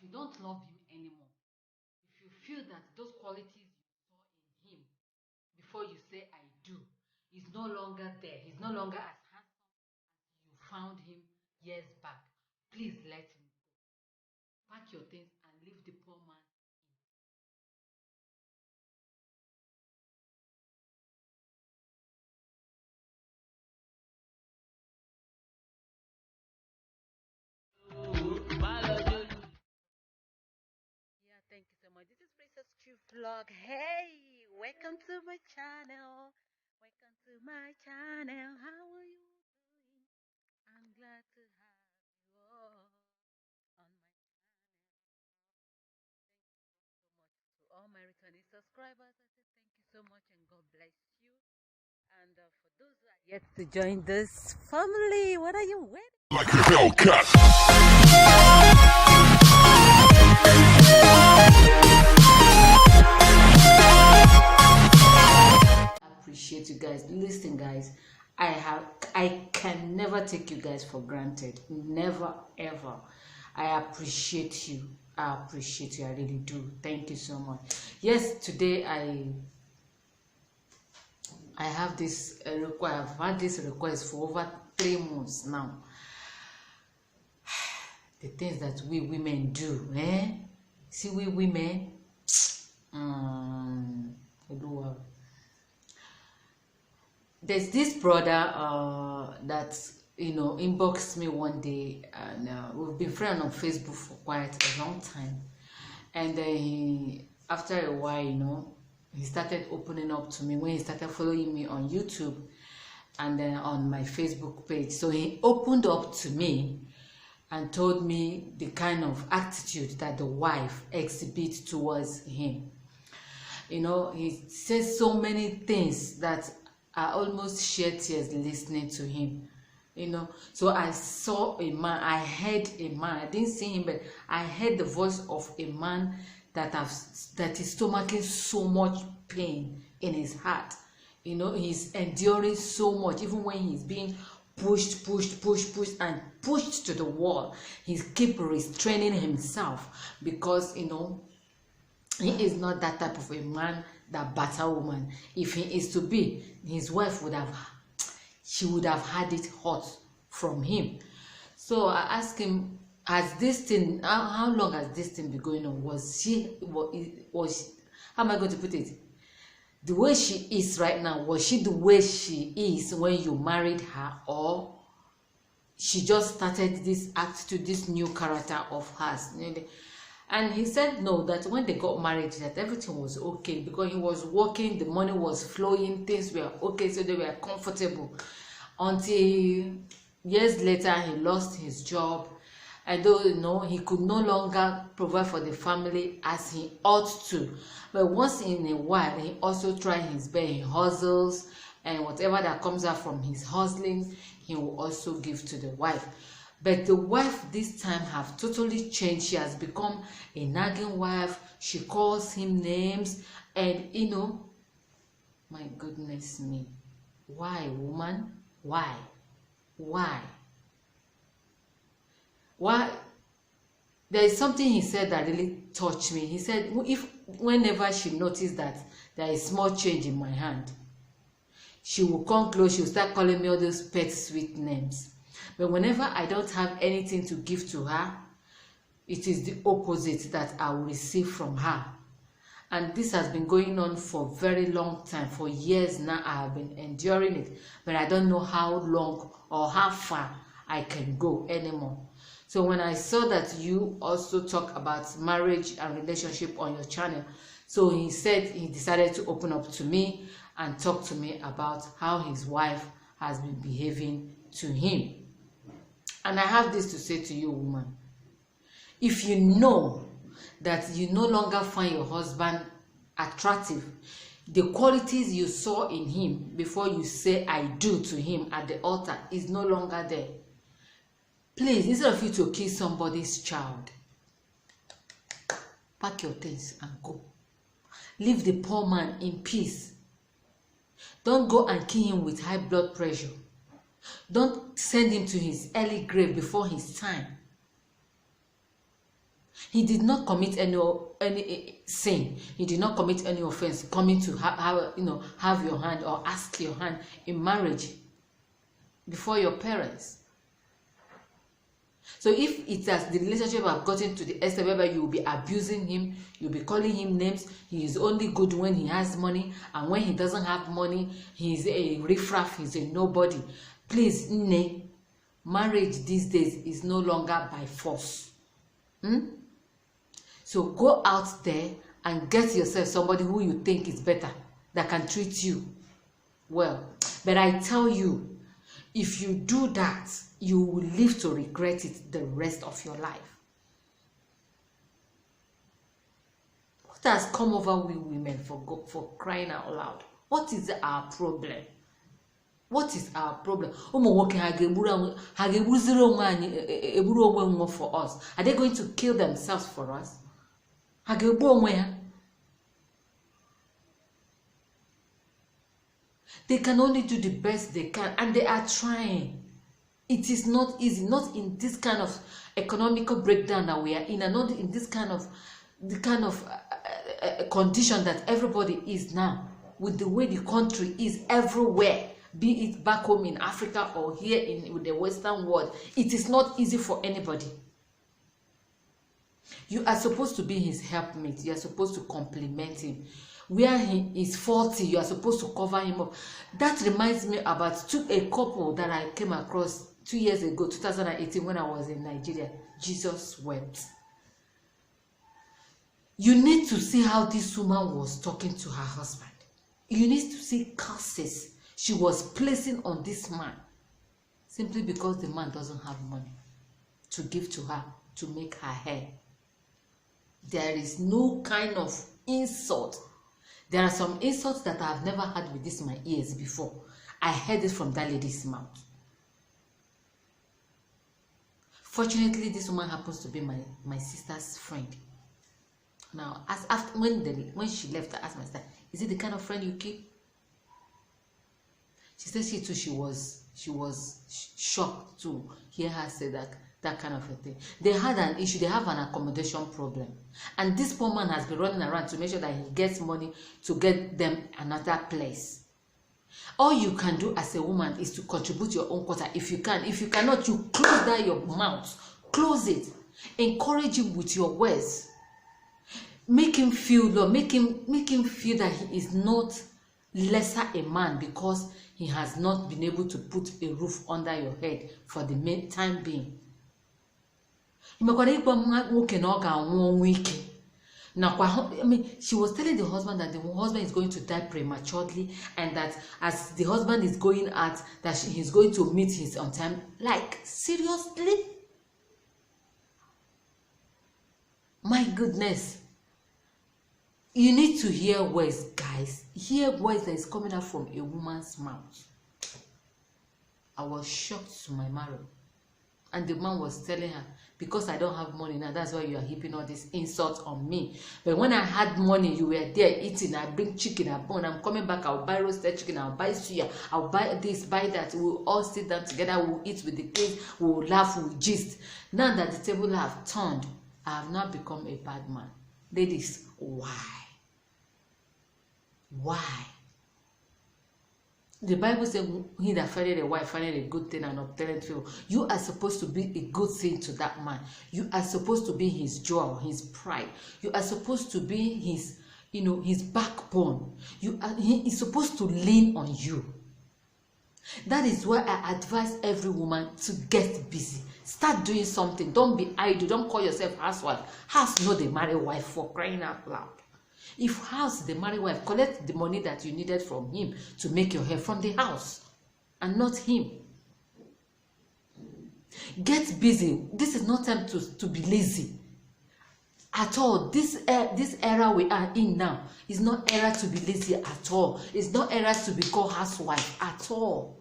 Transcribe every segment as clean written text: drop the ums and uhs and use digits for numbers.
you don't love him anymore, if you feel that those qualities you saw in him before you say I do is no longer there, he's no longer as handsome as you found him years back, please let him go. Pack your things and leave the poor man. Yeah, thank you so much. This is Princess Q Vlog. Hey, welcome to my channel. Welcome to my channel. How are you doing? I'm glad to have you all on my channel. Thank you so much to all my returning subscribers. I say thank you so much and God bless you. And for those who are yet to join this family, what are you waiting? Like a bell cut. Appreciate you guys. Listen, guys, I can never take you guys for granted. Never ever. I appreciate you. I appreciate you. I really do. Thank you so much. Yes, today I have this request. I've had this request for over 3 months now. The things that we women do, eh? See, we women, there's this brother that inboxed me one day, and we've been friends on Facebook for quite a long time. And then after a while, he started opening up to me when he started following me on YouTube and then on my Facebook page. So he opened up to me and told me the kind of attitude that the wife exhibits towards him. He says so many things that I almost shed tears listening to him. So I saw a man, I heard a man, I didn't see him, but I heard the voice of a man that is stomaching so much pain in his heart. He's enduring so much, even when he's being pushed and pushed to the wall. He keeps restraining himself because he is not that type of a man that batter woman. If he is to be, his wife would have had it hot from him. So I asked him, how long has this thing been going on? How am I going to put it? The way she is right now, was she the way she is when you married her, or she just started this attitude, this new character of hers? And he said no, that when they got married, that everything was okay because he was working, the money was flowing, things were okay, so they were comfortable. Until years later, he lost his job. And though he could no longer provide for the family as he ought to. But once in a while, he also tries his best. He hustles, and whatever that comes out from his hustling, he will also give to the wife. But the wife this time have totally changed. She has become a nagging wife. She calls him names, and my goodness me, why, woman? Why? There is something he said that really touched me. He said, whenever she noticed that there is small change in my hand, she will come close, she will start calling me all those pet sweet names. But whenever I don't have anything to give to her, it is the opposite that I will receive from her. And this has been going on for a very long time. For years now, I have been enduring it. But I don't know how long or how far I can go anymore. So when I saw that you also talk about marriage and relationship on your channel, so he said he decided to open up to me and talk to me about how his wife has been behaving to him. And I have this to say to you, woman. If you know that you no longer find your husband attractive, the qualities you saw in him before you say I do to him at the altar is no longer there, please, instead of you to kill somebody's child, pack your things and go. Leave the poor man in peace. Don't go and kill him with high blood pressure. Don't send him to his early grave before his time. He did not commit any sin. He did not commit any offense coming to have your hand or ask your hand in marriage before your parents. So if it has the relationship have gotten to the extent whereby you will be abusing him, you'll be calling him names, he is only good when he has money, and when he doesn't have money, he's a riffraff, he's a nobody. Please, marriage these days is no longer by force. So go out there and get yourself somebody who you think is better, that can treat you well. But I tell you, if you do that, you will live to regret it the rest of your life. What has come over we women for crying out loud? What is our problem? What is our problem? For us. Are they going to kill themselves for us? They can only do the best they can, and they are trying. It is not easy, not in this kind of economical breakdown that we are in, and not in this kind of condition that everybody is now, with the way the country is everywhere, be it back home in Africa or here in the Western world. It is not easy for anybody. You are supposed to be his helpmate. You are supposed to compliment him. Where he is faulty, you are supposed to cover him up. That reminds me about a couple that I came across 2 years ago, 2018, when I was in Nigeria. Jesus wept. You need to see how this woman was talking to her husband. You need to see curses she was placing on this man, simply because the man doesn't have money to give to her to make her hair. There is no kind of insult. There are some insults that I have never heard with this my ears before. I heard it from that lady's mouth. Fortunately, this woman happens to be my sister's friend. Now, when she left, I asked my sister, "Is it the kind of friend you keep?" She said she too, she was shocked to hear her say that kind of a thing. They had an issue. They have an accommodation problem, and this poor man has been running around to make sure that he gets money to get them another place. All you can do as a woman is to contribute your own quota if you can. If you cannot, you close down your mouth. Close it. Encourage him with your words. Make him feel low. Make him feel that he is not lesser a man because he has not been able to put a roof under your head for the time being. I mean, she was telling the husband that the husband is going to die prematurely, and that as the husband is going out, that he's going to meet his on time. Like, seriously? My goodness. You need to hear words, guys. Hear words that is coming out from a woman's mouth. I was shocked to my marrow. And the man was telling her, because I don't have money now, that's why you are heaping all these insults on me. But when I had money, you were there eating. I bring chicken, I bone. I'm coming back, I'll buy roasted chicken, I'll buy suya, I'll buy this, buy that. We'll all sit down together, we'll eat with the kids, we'll laugh, we'll gist. Now that the table have turned, I have now become a bad man. Ladies, why? Why? The Bible says, he that findeth a wife findeth a good thing and obtaineth favor. You are supposed to be a good thing to that man. You are supposed to be his joy, his pride. You are supposed to be his, his backbone. He is supposed to lean on you. That is why I advise every woman to get busy. Start doing something. Don't be idle. Don't call yourself housewife. House not the married wife, for crying out loud. If house the married wife, collect the money that you needed from him to make your hair from the house and not him. Get busy. This is not time to be lazy at all. This era we are in now is not era to be lazy at all. It's not era to be called housewife at all.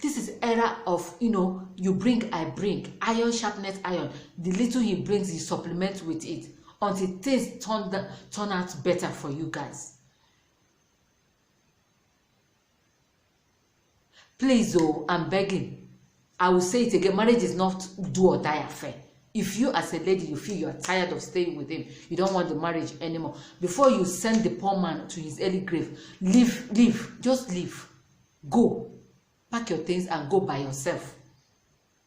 This is era of, you bring, I bring. Iron sharpness iron. The little he brings, you supplement with it until things turn out better for you guys. Please, I'm begging. I will say it again. Marriage is not do or die affair. If you as a lady, you feel you are tired of staying with him, you don't want the marriage anymore, before you send the poor man to his early grave, leave, just leave. Go, pack your things and go by yourself.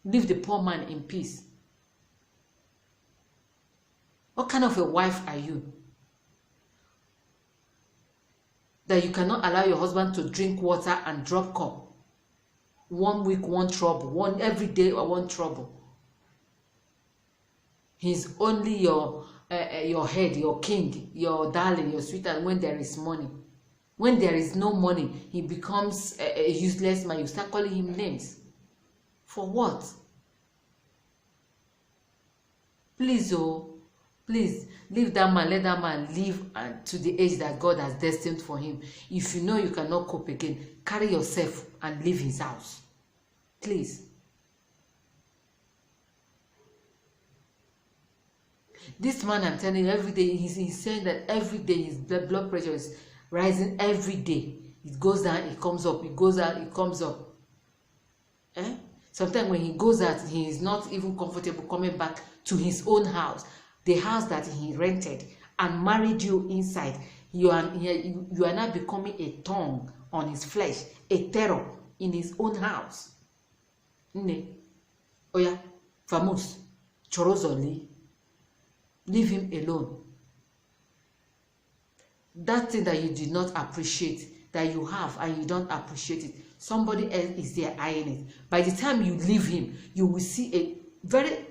Leave the poor man in peace. What kind of a wife are you? That you cannot allow your husband to drink water and drop cup. 1 week, one trouble. Every day, one trouble. He's only your head, your king, your darling, your sweetheart when there is money. When there is no money, he becomes a useless man. You start calling him names. For what? Please, please leave that man. Let that man live to the age that God has destined for him. If you know you cannot cope again, carry yourself and leave his house. Please. This man, I'm telling you, every day he's saying that every day his blood pressure is rising every day. It goes down, it comes up, it goes down, it comes up. Sometimes when he goes out, he is not even comfortable coming back to his own house, the house that he rented and married you inside. You are now becoming a thorn on his flesh, a terror in his own house. Oya, famous, chorozoli. Leave him alone. That thing that you did not appreciate, that you have and you don't appreciate it, somebody else is there eyeing it. By the time you leave him, you will see a very